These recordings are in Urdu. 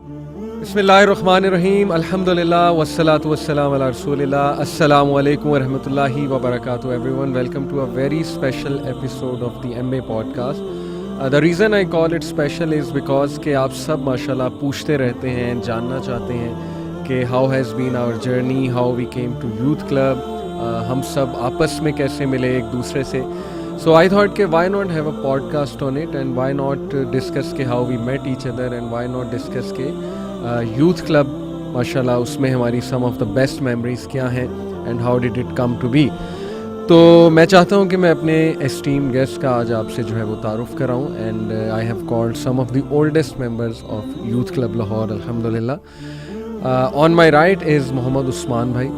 بسم اللہ الرحمن الرحیم، الحمدللہ والصلاۃ والسلام علی رسول اللہ. السلام علیکم ورحمۃ اللہ وبرکاتہ everyone. Welcome to a very special episode of the MA podcast. The reason I call it special is because کہ آپ سب ماشاءاللہ پوچھتے رہتے ہیں، جاننا چاہتے ہیں کہ how has been our journey, how we came to youth club, ہم سب آپس میں کیسے ملے ایک دوسرے سے. So I thought کہ why not have a podcast on it and why not discuss کہ how we met each other and why not discuss کہ یوتھ کلب ماشاءاللہ اس میں ہماری some of the best memories کیا ہیں and how did it come to be. تو میں چاہتا ہوں کہ میں اپنے اسٹیم گیسٹ کا آج آپ سے جو ہے وہ تعارف کراؤں and I have called some of the oldest members of youth club Lahore الحمدللہ. آن my right is Muhammad Usman بھائی.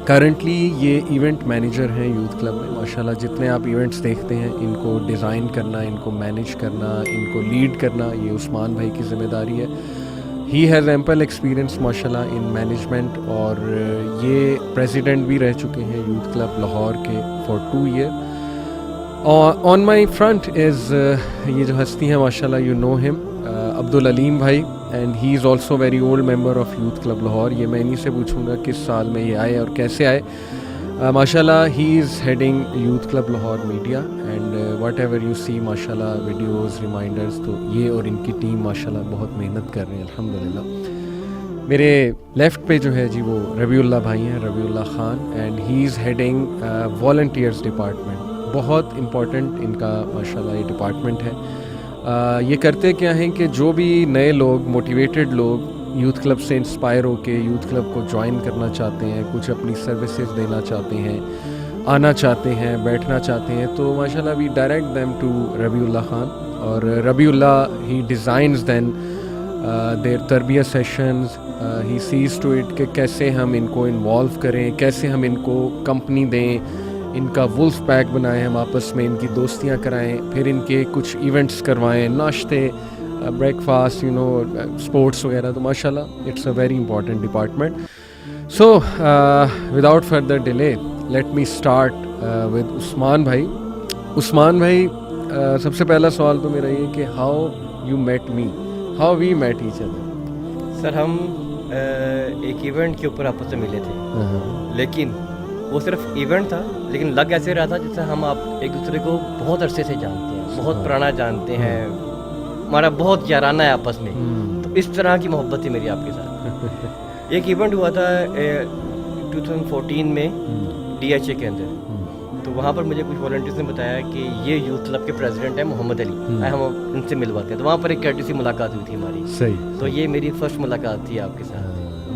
کرنٹلی یہ ایونٹ مینیجر ہیں یوتھ کلب میں. ماشاءاللہ جتنے آپ ایونٹس دیکھتے ہیں ان کو ڈیزائن کرنا، ان کو مینیج کرنا، ان کو لیڈ کرنا یہ عثمان بھائی کی ذمہ داری ہے. ہی ہیز ایمپل ایکسپیرئنس ماشاءاللہ ان مینجمنٹ اور یہ پریزیڈنٹ بھی رہ چکے ہیں یوتھ کلب لاہور کے for 2 years. On my front is یہ جو ہستی ہیں ماشاءاللہ یو نو ہم عبدالعلیم بھائی and he is also very old member of youth club Lahore. یہ میں انہیں سے پوچھوں گا کس سال میں یہ آئے اور کیسے آئے. ماشاءاللہ he is heading youth club Lahore media and whatever you see ماشاءاللہ ویڈیوز ریمائنڈرز تو یہ اور ان کی ٹیم ماشاءاللہ بہت محنت کر رہے ہیں الحمدللہ. میرے لیفٹ پہ جو ہے جی وہ ربیع اللہ بھائی ہیں، ربیع اللہ Khan and he is heading volunteers department. بہت امپورٹنٹ ان کا ماشاءاللہ یہ ڈپارٹمنٹ ہے. یہ کرتے کیا ہیں کہ جو بھی نئے لوگ موٹیویٹڈ لوگ یوتھ کلب سے انسپائر ہو کے یوتھ کلب کو جوائن کرنا چاہتے ہیں، کچھ اپنی سروسز دینا چاہتے ہیں، آنا چاہتے ہیں، بیٹھنا چاہتے ہیں، تو ماشاءاللہ وی ڈائریکٹ دیم ٹو ربیع اللہ خان. اور Rabiullah he designs then their تربیت sessions. He sees to it کہ کیسے ہم ان کو انوالو کریں، کیسے ہم ان کو کمپنی دیں، ان کا ولف پیک بنائیں، ہم آپس میں ان کی دوستیاں کرائیں، پھر ان کے کچھ ایونٹس کروائیں، ناشتے، breakfast, you know sports وغیرہ. تو ماشاءاللہ it's a very important department. So without further delay let me start with Usman بھائی. عثمان بھائی سب سے پہلا سوال تو میرا یہ کہ how you meat me, how we meat each other. Sir ہم ایک ایونٹ کے اوپر آپس میں ملے تھے، لیکن وہ صرف ایونٹ تھا، لیکن لگ ایسے رہا تھا جیسے ہم آپ ایک دوسرے کو بہت عرصے سے جانتے ہیں، بہت پرانا جانتے ہیں، ہمارا بہت یارانہ ہے آپس میں. تو اس طرح کی محبت تھی میری آپ کے ساتھ. ایک ایونٹ ہوا تھا 2014 میں DHA کے اندر. تو وہاں پر مجھے کچھ والنٹیئرز نے بتایا کہ یہ یوتھ کلب کے پریزیڈنٹ ہیں محمد علی، ہم ان سے ملواتے ہیں. تو وہاں پر ایک کیٹیسی ملاقات ہوئی تھی ہماری. صحیح. تو یہ میری فرسٹ ملاقات تھی آپ کے ساتھ.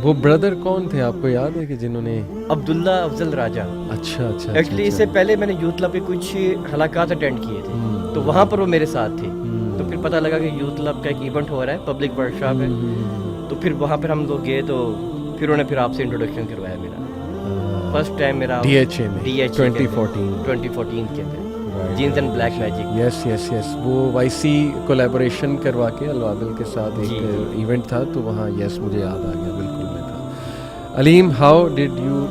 وہ بردر کون تھے آپ کو یاد ہے کہ جنہوں نے؟ عبداللہ افضل راجہ. اچھا اچھا. ایکچولی اس سے پہلے میں نے یوتھ کلب کے کچھ حلقات اٹینڈ کیے تھے، تو وہاں پر وہ میرے ساتھ تھے. تو پھر پتہ لگا کہ یوتھ کلب کا ایک ایونٹ ہو رہا ہے، پبلک ورک شاپ ہے. تو پھر وہاں پر ہم لوگ گئے، تو پھر انہوں نے پھر آپ سے انٹروڈکشن کروایا. میرا فرسٹ ٹائم میرا DHA میں 2014 کے اندر جینز اینڈ بلیک میجک. یس یس یس. وہ YC کولیبوریشن کروا کے الوادل کے ساتھ ایک ایونٹ تھا، تو وہاں یس مجھے یاد آ گیا بالکل میں تھا. Aleem how did you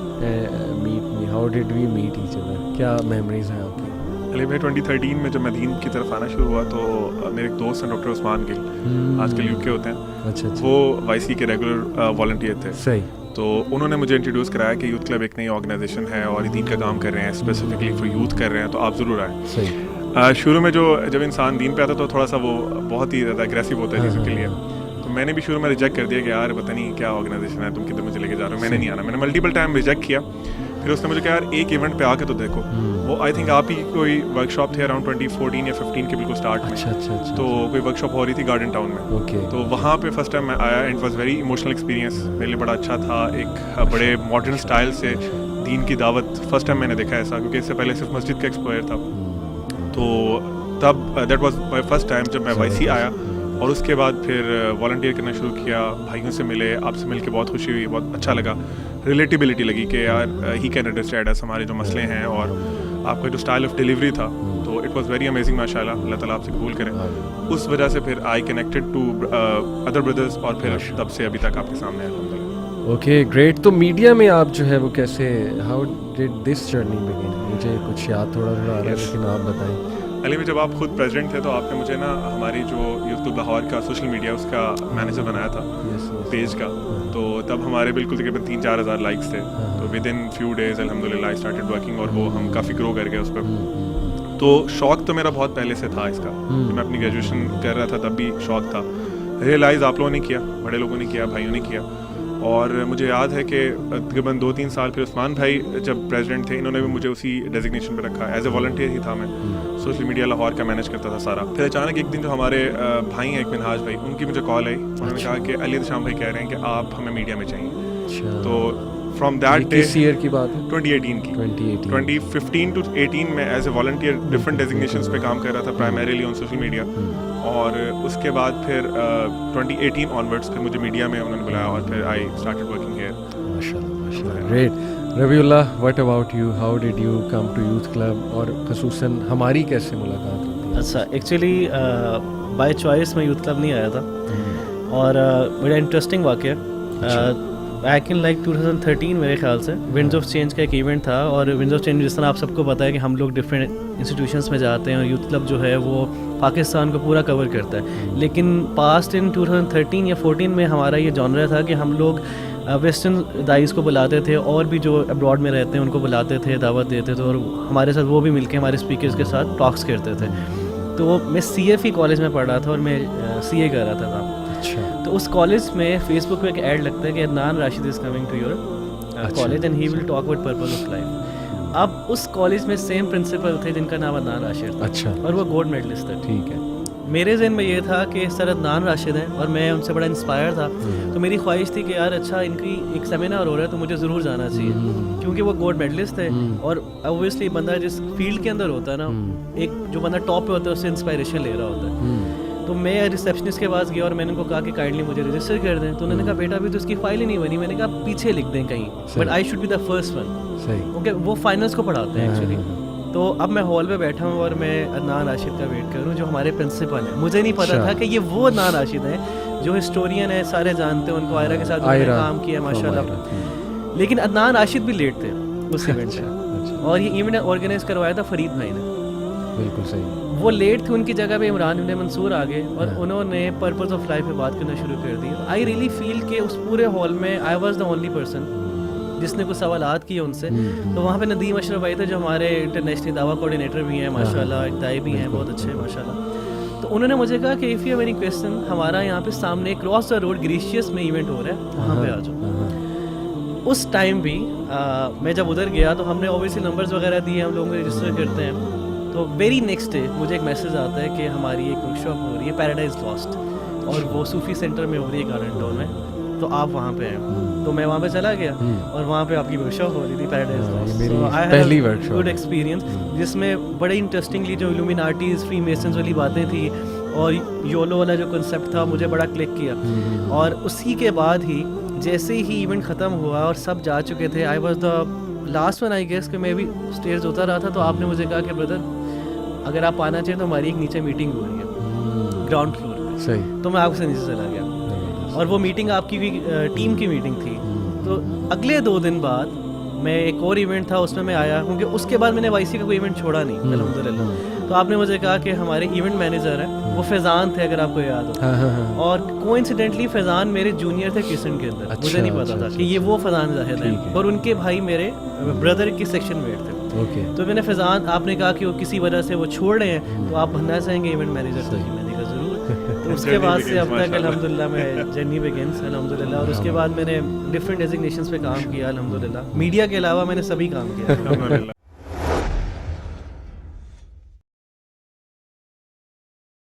meat me, how did we meat each other? کیا میموریز ہیں آپ کی؟ علی بھائی 2013 میں جب میں دین کی طرف آنا شروع ہوا تو میرے ایک دوست ہیں ڈاکٹر عثمان گل، آج کل UK ہوتے ہیں. اچھا. وہ YC کے ریگولر والنٹیئر تھے. صحیح. تو انہوں نے مجھے انٹروڈیوس کرایا کہ یوتھ کلب ایک نئی آرگنائزیشن ہے اور دین کا کام کر رہے ہیں، اسپیسیفکلی فار یوتھ کر رہے ہیں، تو آپ ضرور آئیں. صحیح. شروع میں جب انسان دین پہ آتا تو تھوڑا سا وہ بہت ہی زیادہ اگریسو ہوتا ہے چیزوں کے لیے. تو میں نے بھی شروع میں ریجیکٹ کر دیا کہ یار پتہ نہیں کیا آرگنائزیشن ہے، تم کدھر مجھے لے کے جا رہے ہو، میں نے نہیں آنا. میں نے ملٹیپل ٹائم ریجیکٹ کیا. پھر اس نے مجھے کہا یار ایک ایونٹ پہ آ کے تو دیکھو. وہ آئی تھنک آپ ہی کوئی ورک شاپ تھے اراؤنڈ 2014 یا 15 کے بالکل اسٹارٹ میں. اچھا. تو کوئی ورک شاپ ہو رہی تھی گارڈن ٹاؤن میں. تو وہاں پہ فرسٹ ٹائم میں آیا and was very emotional experience. میرے لیے بڑا اچھا تھا. ایک بڑے ماڈرن اسٹائل سے دین کی دعوت فرسٹ ٹائم میں نے دیکھا ایسا، کیونکہ اس سے پہلے صرف مسجد کا ایکسپوئر تھا. تو تب that was my first time جب میں YC آیا. اور اس کے بعد پھر والنٹیئر کرنا شروع کیا، بھائیوں سے ملے، آپ سے مل کے بہت خوشی ہوئی، بہت اچھا لگا. ریلیٹیبلٹی لگی کہ یار ہی کین انڈرسٹینڈ اس، ہمارے جو مسئلے ہیں، اور آپ کا جو اسٹائل آف ڈیلیوری تھا تو اٹ واز ویری امیزنگ ماشاء اللہ. اللہ تعالیٰ آپ سے قبول کرے. اس وجہ سے پھر آئی کنیکٹڈ ٹو ادر بردرز اور پھر تب سے ابھی تک آپ کے سامنے الحمدللہ. Okay great. تو میڈیا میں آپ جو ہے وہ کیسے، ہاؤ ڈڈ دس جرنی بگن؟ مجھے کچھ یاد تھوڑا آ رہا ہے لیکن آپ بتائیں. علی میں جب آپ خود پریزیڈنٹ تھے تو آپ نے مجھے نا ہماری جو یوتھ کلب لاہور کا سوشل میڈیا اس کا مینیجر بنایا تھا پیج کا. تو تب ہمارے بالکل تقریباً 3-4 ہزار لائکس تھے. تو ود ان فیو ڈیز الحمدللہ آئی اسٹارٹڈ ورکنگ, اور وہ ہم کافی گرو کر گئے اس پہ. تو شوق تو میرا بہت پہلے سے تھا اس کا, میں اپنی گریجویشن کر رہا تھا تب بھی شوق تھا. ریئلائز آپ لوگوں نے کیا, بڑے لوگوں نے کیا, بھائیوں نے کیا. اور مجھے یاد ہے کہ تقریباً 2-3 سال پھر عثمان بھائی جب پریزیڈنٹ تھے, انہوں نے بھی مجھے اسی ڈیزگنیشن پہ رکھا. ایز اے والنٹیئر ہی تھا, میں سوشل میڈیا لاہور کا مینیج کرتا تھا سارا. پھر اچانک ایک دن جو ہمارے بھائی ہیں ایک منہاج بھائی, ان کی مجھے کال آئی. انہوں نے کہا کہ علی شام بھائی کہہ رہے ہیں کہ آپ ہمیں میڈیا میں چاہیے. تو فرام دیٹ ڈے, کس ایئر کی بات ہے؟ 2018 کی. 2015 to 18 میں ایز اے والنٹیئر ڈفرینٹ ڈیزگنیشنس پہ کام کر رہا تھا, پرائمریلی آن سوشل میڈیا. اور اس کے بعد پھر 2018 آنورڈس پھر مجھے میڈیا میں انہوں نے بلایا, اور پھر آئی اسٹارٹڈ ورکنگ ہیئر. ماشاءاللہ, great. Rabiullah, what about you, how did you come to youth club, اور خصوصاً ہماری کیسے ملاقات ہوتی ہے؟ اچھا, ایکچولی بائی چوائس میں یوتھ کلب نہیں آیا تھا, اور بڑا انٹرسٹنگ واقعہ. بیک ان لائک 2013 میرے خیال سے ونڈز آف چینج کا ایک ایونٹ تھا. اور ونڈز آف چینج جس طرح آپ سب کو پتہ ہے کہ ہم لوگ ڈفرینٹ انسٹیٹیوشنس میں جاتے ہیں, اور یوتھ کلب جو ہے وہ پاکستان کو پورا کور کرتا ہے. لیکن پاسٹ ان 2013 یا 14 میں ہمارا یہ جانرا تھا کہ ہم لوگ ویسٹرن دائز کو بلاتے تھے, اور بھی جو ابراڈ میں رہتے ہیں ان کو بلاتے تھے, دعوت دیتے تھے, اور ہمارے ساتھ وہ بھی مل کے ہمارے اسپیکرز کے ساتھ ٹاکس کرتے تھے. تو میں CFE کالج میں پڑھ رہا تھا, اور میں CA کر رہا تھا. تو اس کالج میں فیس بک پہ ایک ایڈ لگتا ہے کہ Adnan Rashid is coming to your college and he will talk about purpose of life. اب اس کالج میں سیم پرنسپل تھے جن کا نام عدنان راشد تھا. اچھا. اور وہ گولڈ میڈلسٹ تھے. ٹھیک ہے. میرے ذہن میں یہ تھا کہ سر عدنان راشد ہیں, اور میں ان سے بڑا انسپائر تھا. تو میری خواہش تھی کہ یار اچھا ان کی ایک سیمینار ہو رہا ہے تو مجھے ضرور جانا چاہیے, کیونکہ وہ گولڈ میڈلسٹ تھے. اور اوبویسلی بندہ جس فیلڈ کے اندر ہوتا ہے نا, ایک جو بندہ ٹاپ پہ ہوتا ہے اس سے انسپائریشن لے رہا ہوتا ہے. تو میں ریسیپشنسٹ کے پاس گیا, اور میں نے ان کو کہا کہ کائنڈلی مجھے رجسٹر کر دیں. تو انہوں نے کہا بیٹا ابھی تو اس کی فائل ہی نہیں بنی. میں نے کہا پیچھے لکھ دیں کہیں, but I should be the first one, کیونکہ وہ فائنلس کو پڑھاتے ہیں ایکچولی. تو اب میں ہال میں بیٹھا ہوں, اور میں عدنان راشد کا ویٹ کر رہا ہوں جو ہمارے پرنسپل ہیں. مجھے نہیں پتا تھا کہ یہ وہ عدنان راشد ہیں جو ہسٹورین ہیں, سارے جانتے ہیں ان کو, آئرہ کے ساتھ کام کیا ماشاء اللہ. لیکن عدنان راشد بھی لیٹ تھے اس ایونٹ سے, اور یہ ایونٹ آرگنائز کروایا تھا فرید بھائی نے. بالکل صحیح. وہ لیٹ تھے, ان کی جگہ پہ عمران ابن منصور آ گئے, اور انہوں نے پرپز آف لائف پہ بات کرنا شروع کر دی. آئی ریئلی فیل کہ اس پورے ہال میں I was the only person جس نے کچھ سوالات کیے ان سے. تو وہاں پہ ندیم اشرف بھائی تھے جو ہمارے انٹرنیشنل دعویٰ کوآرڈینیٹر بھی ہیں ماشاء اللہ, ایک دائی بھی ہیں بہت اچھے ماشاء اللہ. تو انہوں نے مجھے کہا کہ if you have any question, ہمارا یہاں پہ سامنے کراس دا روڈ گریشیس میں ایونٹ ہو رہا ہے, وہاں پہ آ جاؤ. اس ٹائم بھی میں جب ادھر گیا تو ہم نے اوبیسلی نمبرز وغیرہ دیے, ہم لوگ رجسٹر کرتے ہیں. تو ویری نیکسٹ ڈے مجھے ایک میسیج آتا ہے کہ ہماری ایک ورک شاپ ہو رہی ہے پیراڈائز لاسٹ, اور وہ صوفی سینٹر میں ہو رہی ہے گارڈن ٹاؤن میں, تو آپ وہاں پہ ہیں. تو میں وہاں پہ چلا گیا, اور وہاں پہ آپ کی ورک شاپ ہو رہی تھی پیراڈائز لاسٹ. پہلی ورک شاپ, گڈ ایکسپیرینس, جس میں بڑے انٹرسٹنگلی جو الومیناٹیز, فری میسنز والی باتیں تھیں, اور یولو والا جو کنسیپٹ تھا مجھے بڑا کلک کیا. اور اسی کے بعد ہی جیسے ہی ایونٹ ختم ہوا اور سب جا چکے تھے, I was the last one I guess, کہ میں بھی اسٹیج ہوتا رہا تھا. تو آپ نے مجھے کہا کہ بردر اگر آپ آنا چاہیں تو ہماری ایک نیچے میٹنگ ہو رہی ہے گراؤنڈ فلور پہ. صحیح. تو میں آپ سے نیچے چلا گیا, اور وہ میٹنگ آپ کی ٹیم کی میٹنگ تھی. تو اگلے 2 دن بعد میں ایک اور ایونٹ تھا اس میں میں آیا, کیونکہ اس کے بعد میں نے YC کا کوئی ایونٹ چھوڑا نہیں الحمدللہ. تو آپ نے مجھے کہا کہ ہمارے ایونٹ مینیجر ہیں وہ فیضان تھے, اگر آپ کو یاد ہو, اور کوئنسیڈنٹلی فیضان میرے جونیئر تھے کسن کے اندر. مجھے نہیں پتا تھا کہ یہ وہ فیضان زاہد ہیں, اور ان کے بھائی میرے بردر کی سیکشن میٹ تھے. تو میں نے فیضان, آپ نے کہا کہ وہ کسی وجہ سے وہ چھوڑ رہے ہیں, تو آپ بننا چاہیں گے ایونٹ مینیجر. تو میں نے کہا ضرور. تو اس کے بعد سے اب تک الحمدللہ میں جرنی بگنس الحمدللہ. اور اس کے بعد میں نے ڈفرینٹ ڈیزگنیشنس پہ کام کیا الحمدللہ. میڈیا کے علاوہ میں نے سبھی کام کیا.